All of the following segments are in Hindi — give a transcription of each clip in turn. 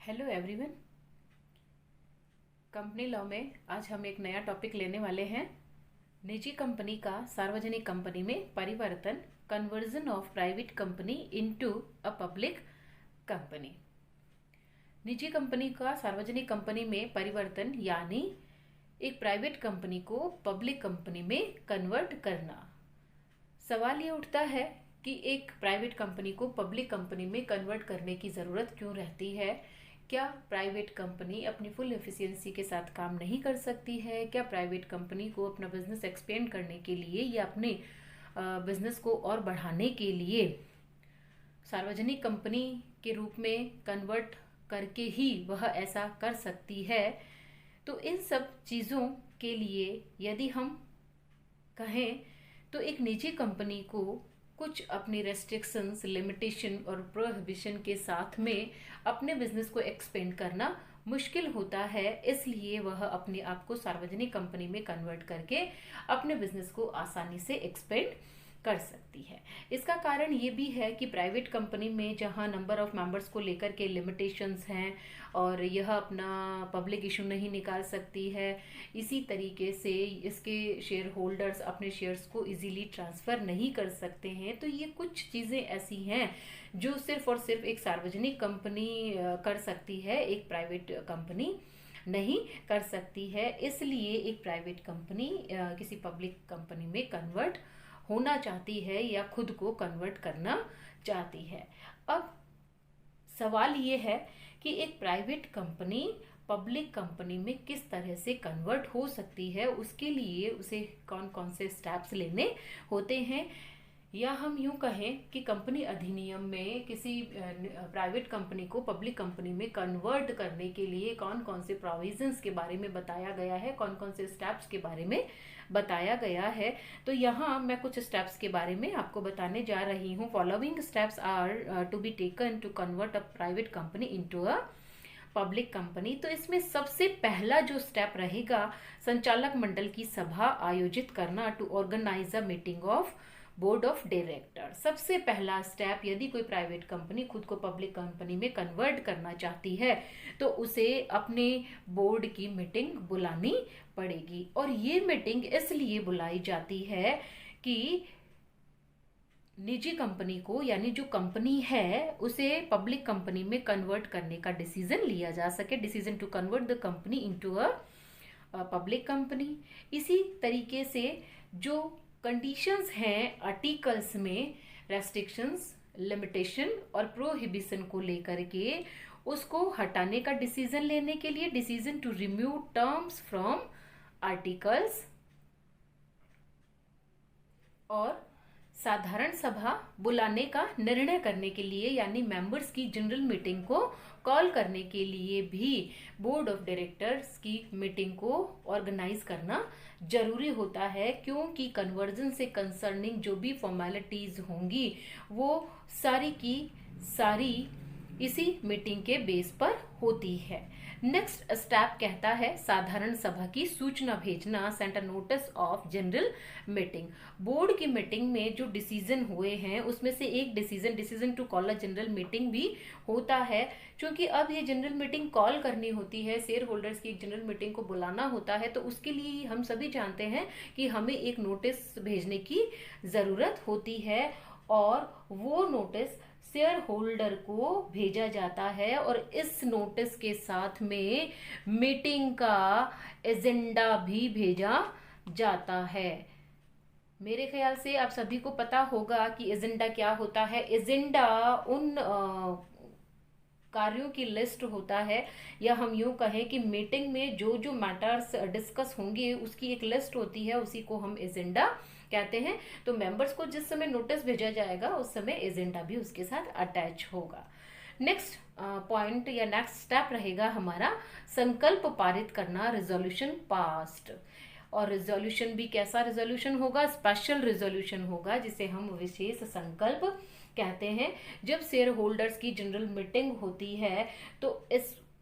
Hello everyone. कंपनी लॉ में आज हम एक नया टॉपिक लेने वाले हैं। निजी कंपनी का सार्वजनिक कंपनी में परिवर्तन, conversion of private company into a public company. निजी कंपनी का सार्वजनिक कंपनी में परिवर्तन यानी एक प्राइवेट कंपनी को पब्लिक कंपनी में कन्वर्ट करना। सवाल ये उठता है कि एक प्राइवेट कंपनी को पब्लिक कंपनी में कन्वर्ट करने की ज़रूरत क्यों रहती है? क्या प्राइवेट कंपनी अपनी फुल एफिशिएंसी के साथ काम नहीं कर सकती है? क्या प्राइवेट कंपनी को अपना बिजनेस एक्सपेंड करने के लिए या अपने बिजनेस को और बढ़ाने के लिए सार्वजनिक कंपनी के रूप में कन्वर्ट करके ही वह ऐसा कर सकती है? तो इन सब चीज़ों के लिए यदि हम कहें तो एक निजी कंपनी को कुछ अपनी रेस्ट्रिक्शंस, लिमिटेशन और प्रोहिबिशन के साथ में अपने बिजनेस को एक्सपेंड करना मुश्किल होता है। इसलिए वह अपने आप को सार्वजनिक कंपनी में कन्वर्ट करके अपने बिजनेस को आसानी से एक्सपेंड कर सकती है। इसका कारण ये भी है कि प्राइवेट कंपनी में जहाँ नंबर ऑफ मेंबर्स को लेकर के लिमिटेशंस हैं और यह अपना पब्लिक इशू नहीं निकाल सकती है, इसी तरीके से इसके शेयर होल्डर्स अपने शेयर्स को इजीली ट्रांसफ़र नहीं कर सकते हैं। तो ये कुछ चीज़ें ऐसी हैं जो सिर्फ और सिर्फ एक सार्वजनिक कंपनी कर सकती है, एक प्राइवेट कंपनी नहीं कर सकती है। इसलिए एक प्राइवेट कंपनी किसी पब्लिक कंपनी में कन्वर्ट होना चाहती है या खुद को कन्वर्ट करना चाहती है। अब सवाल ये है कि एक प्राइवेट कंपनी पब्लिक कंपनी में किस तरह से कन्वर्ट हो सकती है, उसके लिए उसे कौन कौन से स्टेप्स लेने होते हैं। या हम यूं कहें कि कंपनी अधिनियम में किसी प्राइवेट कंपनी को पब्लिक कंपनी में कन्वर्ट करने के लिए कौन कौन से प्रोविजंस के बारे में बताया गया है, कौन कौन से स्टेप्स के बारे में बताया गया है। तो यहाँ मैं कुछ स्टेप्स के बारे में आपको बताने जा रही हूँ। Following steps are to be taken to convert a private company into a public company. तो इसमें सबसे पहला जो स्टेप रहेगा, संचालक मंडल की सभा आयोजित करना, to organise a meeting of board of director. सबसे पहला स्टेप, यदि कोई प्राइवेट कंपनी खुद को पब्लिक कंपनी में कन्वर्ट करना चाहती है तो उसे अपने बोर्ड की मीटिंग बुलानी पड़ेगी। और ये मीटिंग इसलिए बुलाई जाती है कि निजी कंपनी को यानी जो कंपनी है उसे पब्लिक कंपनी में कन्वर्ट करने का डिसीजन लिया जा सके, decision to convert the company into a public company. इसी तरीके से जो कंडीशंस हैं आर्टिकल्स में, रेस्ट्रिक्शंस, लिमिटेशन और प्रोहिबिशन को लेकर के उसको हटाने का डिसीजन लेने के लिए, decision to remove terms from articles, और साधारण सभा बुलाने का निर्णय करने के लिए यानी मेंबर्स की जनरल मीटिंग को कॉल करने के लिए भी बोर्ड ऑफ डायरेक्टर्स की मीटिंग को ऑर्गेनाइज करना जरूरी होता है। क्योंकि कन्वर्जन से कंसर्निंग जो भी फॉर्मेलिटीज होंगी वो सारी की सारी इसी मीटिंग के बेस पर होती है। नेक्स्ट स्टेप कहता है साधारण सभा की सूचना भेजना, send a notice of general meeting. Board की मीटिंग में जो डिसीजन हुए हैं उसमें से एक decision to call a general meeting भी होता है। क्योंकि अब ये जनरल मीटिंग कॉल करनी होती है, शेयर होल्डर्स की एक जनरल मीटिंग को बुलाना होता है, तो उसके लिए हम सभी जानते हैं कि हमें एक नोटिस भेजने की जरूरत होती है और वो नोटिस शेयर होल्डर को भेजा जाता है और इस नोटिस के साथ में मीटिंग का एजेंडा भी भेजा जाता है। मेरे ख्याल से आप सभी को पता होगा कि एजेंडा क्या होता है। एजेंडा उन कार्यों की लिस्ट होता है, या हम यूं कहें कि मीटिंग में जो जो मैटर्स डिस्कस होंगे उसकी एक लिस्ट होती है, उसी को हम एजेंडा कहते हैं। तो मेंबर्स को जिस समय नोटिस भेजा जाएगा उस समय एजेंडा भी उसके साथ अटैच होगा। नेक्स्ट पॉइंट या नेक्स्ट स्टेप रहेगा हमारा संकल्प पारित करना, रेजोल्यूशन पास्ड। और रेजोल्यूशन भी कैसा रेजोल्यूशन होगा? स्पेशल रेजोल्यूशन होगा जिसे हम विशेष संकल्प कहते हैं। जब शेयर होल्डर्स की जनरल मीटिंग होती है तो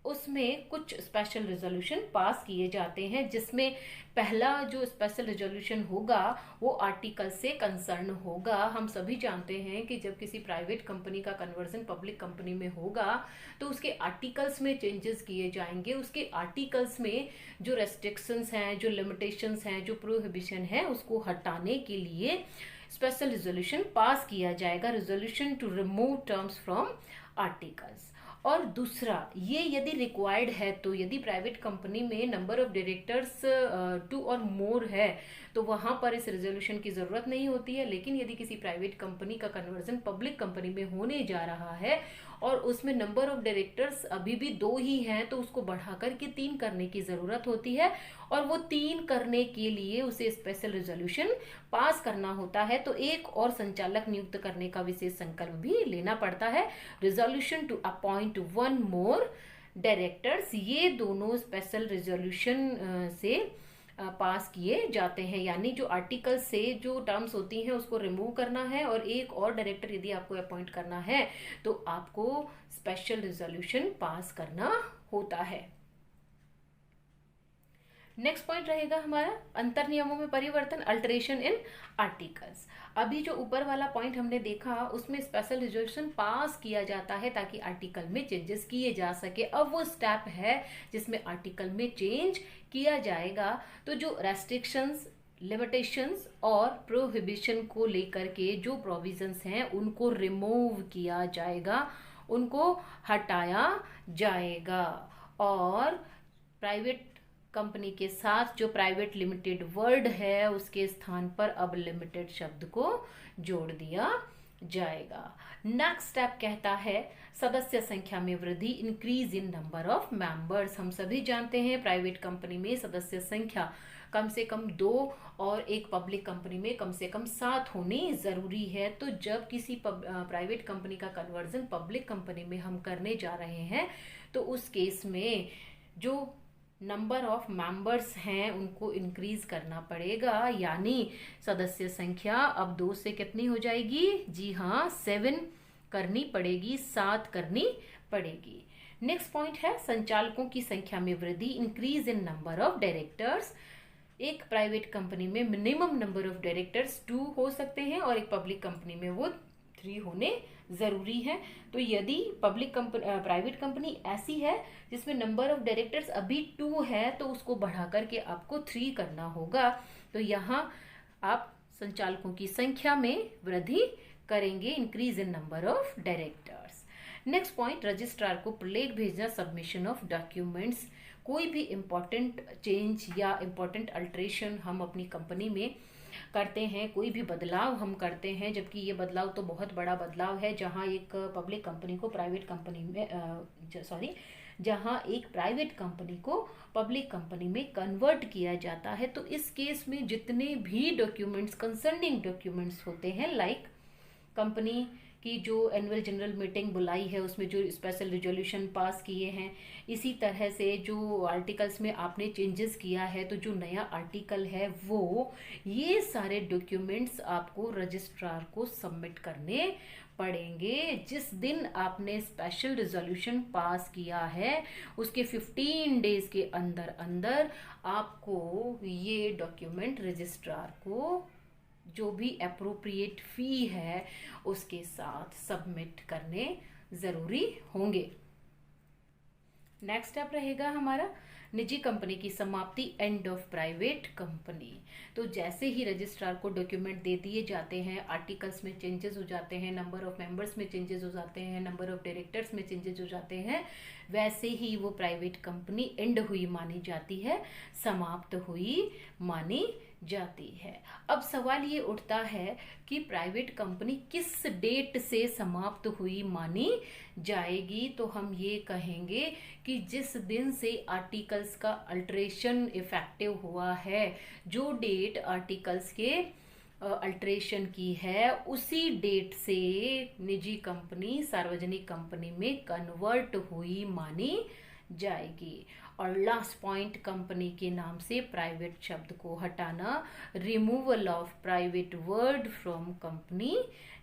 उसमें कुछ स्पेशल रेजोल्यूशन पास किए जाते हैं, जिसमें पहला जो स्पेशल रेजोल्यूशन होगा वो आर्टिकल से कंसर्न होगा। हम सभी जानते हैं कि जब किसी प्राइवेट कंपनी का कन्वर्जन पब्लिक कंपनी में होगा तो उसके आर्टिकल्स में चेंजेस किए जाएंगे। उसके आर्टिकल्स में जो रेस्ट्रिक्शंस हैं, जो लिमिटेशंस हैं, जो प्रोहिबिशन है, उसको हटाने के लिए स्पेशल रेजोल्यूशन पास किया जाएगा, resolution to remove terms from articles. और दूसरा, ये यदि रिक्वायर्ड है, तो यदि प्राइवेट कंपनी में नंबर ऑफ डायरेक्टर्स 2 और मोर है तो वहां पर इस रेजोल्यूशन की जरूरत नहीं होती है। लेकिन यदि किसी प्राइवेट कंपनी का कन्वर्जन पब्लिक कंपनी में होने जा रहा है और उसमें नंबर ऑफ डायरेक्टर्स अभी भी 2 ही हैं, तो उसको बढ़ाकर के 3 करने की जरूरत होती है। और वो 3 करने के लिए उसे स्पेशल रेजोल्यूशन पास करना होता है, तो एक और संचालक नियुक्त करने का विशेष संकल्प भी लेना पड़ता है। Resolution to appoint 1 more directors, ये दोनों स्पेशल रेजोल्यूशन से पास किए जाते हैं। यानी जो आर्टिकल से जो टर्म्स होती हैं उसको रिमूव करना है और एक और डायरेक्टर यदि आपको अपॉइंट करना है तो आपको स्पेशल रेजोल्यूशन पास करना होता है। नेक्स्ट पॉइंट रहेगा हमारा अंतर नियमों में परिवर्तन, अल्टरेशन इन आर्टिकल्स। अभी जो ऊपर वाला पॉइंट हमने देखा उसमें स्पेशल रेजोल्यूशन पास किया जाता है ताकि आर्टिकल में चेंजेस किए जा सके। अब वो स्टेप है जिसमें आर्टिकल में चेंज किया जाएगा, तो जो रेस्ट्रिक्शंस, लिमिटेशंस और प्रोहिबिशन को लेकर के जो प्रोविजंस हैं उनको रिमूव किया जाएगा, उनको हटाया जाएगा। और प्राइवेट कंपनी के साथ जो प्राइवेट लिमिटेड वर्ड है उसके स्थान पर अब लिमिटेड शब्द को जोड़ दिया जाएगा। नेक्स्ट स्टेप कहता है सदस्य संख्या में वृद्धि, increase in number of members. हम सभी जानते हैं प्राइवेट कंपनी में सदस्य संख्या कम से कम 2 और एक पब्लिक कंपनी में कम से कम 7 होनी जरूरी है। तो जब किसी प्राइवेट कंपनी का कन्वर्जन पब्लिक कंपनी में हम करने जा रहे हैं तो उस केस में जो नंबर ऑफ मेंबर्स हैं उनको इंक्रीज करना पड़ेगा। यानी सदस्य संख्या अब 2 से कितनी हो जाएगी? जी हाँ, 7 करनी पड़ेगी, 7 करनी पड़ेगी। नेक्स्ट पॉइंट है संचालकों की संख्या में वृद्धि, increase in number of directors. एक प्राइवेट कंपनी में मिनिमम नंबर ऑफ डायरेक्टर्स 2 हो सकते हैं और एक पब्लिक कंपनी में वो 3 होने जरूरी है। तो यदि प्राइवेट कंपनी ऐसी है जिसमें नंबर ऑफ डायरेक्टर्स अभी 2 है तो उसको बढ़ा करके आपको 3 करना होगा। तो यहाँ आप संचालकों की संख्या में वृद्धि करेंगे, increase in number of directors. Next point, registrar को प्रलेख भेजना, सबमिशन ऑफ डॉक्यूमेंट्स। कोई भी इंपॉर्टेंट चेंज या इंपॉर्टेंट अल्टरेशन हम अपनी कंपनी में करते हैं, कोई भी बदलाव हम करते हैं, जबकि ये बदलाव तो बहुत बड़ा बदलाव है, जहां एक पब्लिक कंपनी को प्राइवेट कंपनी में जहां एक प्राइवेट कंपनी को पब्लिक कंपनी में कन्वर्ट किया जाता है। तो इस केस में जितने भी डॉक्यूमेंट्स, कंसर्निंग डॉक्यूमेंट्स होते हैं, लाइक कंपनी की जो एनुअल जनरल मीटिंग बुलाई है उसमें जो स्पेशल रेजोल्यूशन पास किए हैं, इसी तरह से जो आर्टिकल्स में आपने चेंजेस किया है तो जो नया आर्टिकल है वो, ये सारे डॉक्यूमेंट्स आपको रजिस्ट्रार को सबमिट करने पड़ेंगे। जिस दिन आपने स्पेशल रेजोल्यूशन पास किया है उसके 15 डेज के अंदर अंदर आपको ये डॉक्यूमेंट रजिस्ट्रार को जो भी एप्रोप्रिएट फी है उसके साथ सबमिट करने जरूरी होंगे। नेक्स्ट स्टेप रहेगा हमारा निजी कंपनी की समाप्ति, एंड ऑफ प्राइवेट कंपनी। तो जैसे ही रजिस्ट्रार को डॉक्यूमेंट दे दिए जाते हैं, आर्टिकल्स में चेंजेस हो जाते हैं, नंबर ऑफ मेंबर्स में चेंजेस हो जाते हैं, नंबर ऑफ डायरेक्टर्स में चेंजेस हो जाते हैं, वैसे ही वो प्राइवेट कंपनी एंड हुई मानी जाती है, समाप्त हुई मानी जाती है। अब सवाल ये उठता है कि प्राइवेट कंपनी किस डेट से समाप्त हुई मानी जाएगी? तो हम ये कहेंगे कि जिस दिन से आर्टिकल्स का अल्टरेशन इफेक्टिव हुआ है, जो डेट आर्टिकल्स के अल्टरेशन की है, उसी डेट से निजी कंपनी सार्वजनिक कंपनी में कन्वर्ट हुई मानी जाएगी। और लास्ट पॉइंट, कंपनी के नाम से प्राइवेट शब्द को हटाना, removal of private word from company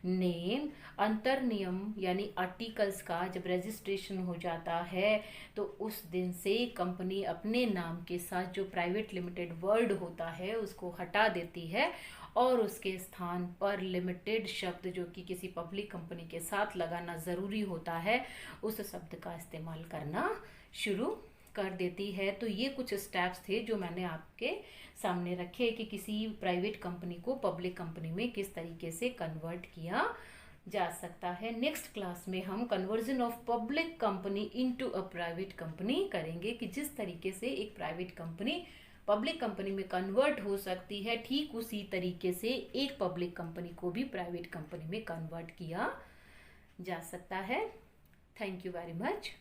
name. अंतर नियम यानी आर्टिकल्स का जब रजिस्ट्रेशन हो जाता है तो उस दिन से कंपनी अपने नाम के साथ जो प्राइवेट लिमिटेड वर्ड होता है उसको हटा देती है और उसके स्थान पर लिमिटेड शब्द जो कि किसी पब्लिक कंपनी के साथ लगाना ज़रूरी होता है उस शब्द का इस्तेमाल करना शुरू कर देती है। तो ये कुछ स्टेप्स थे जो मैंने आपके सामने रखे कि किसी प्राइवेट कंपनी को पब्लिक कंपनी में किस तरीके से कन्वर्ट किया जा सकता है। नेक्स्ट क्लास में हम conversion of public company into a private company करेंगे कि जिस तरीके से एक प्राइवेट कंपनी पब्लिक कंपनी में कन्वर्ट हो सकती है, ठीक उसी तरीके से एक पब्लिक कंपनी को भी प्राइवेट कंपनी में कन्वर्ट किया जा सकता है। Thank you very much.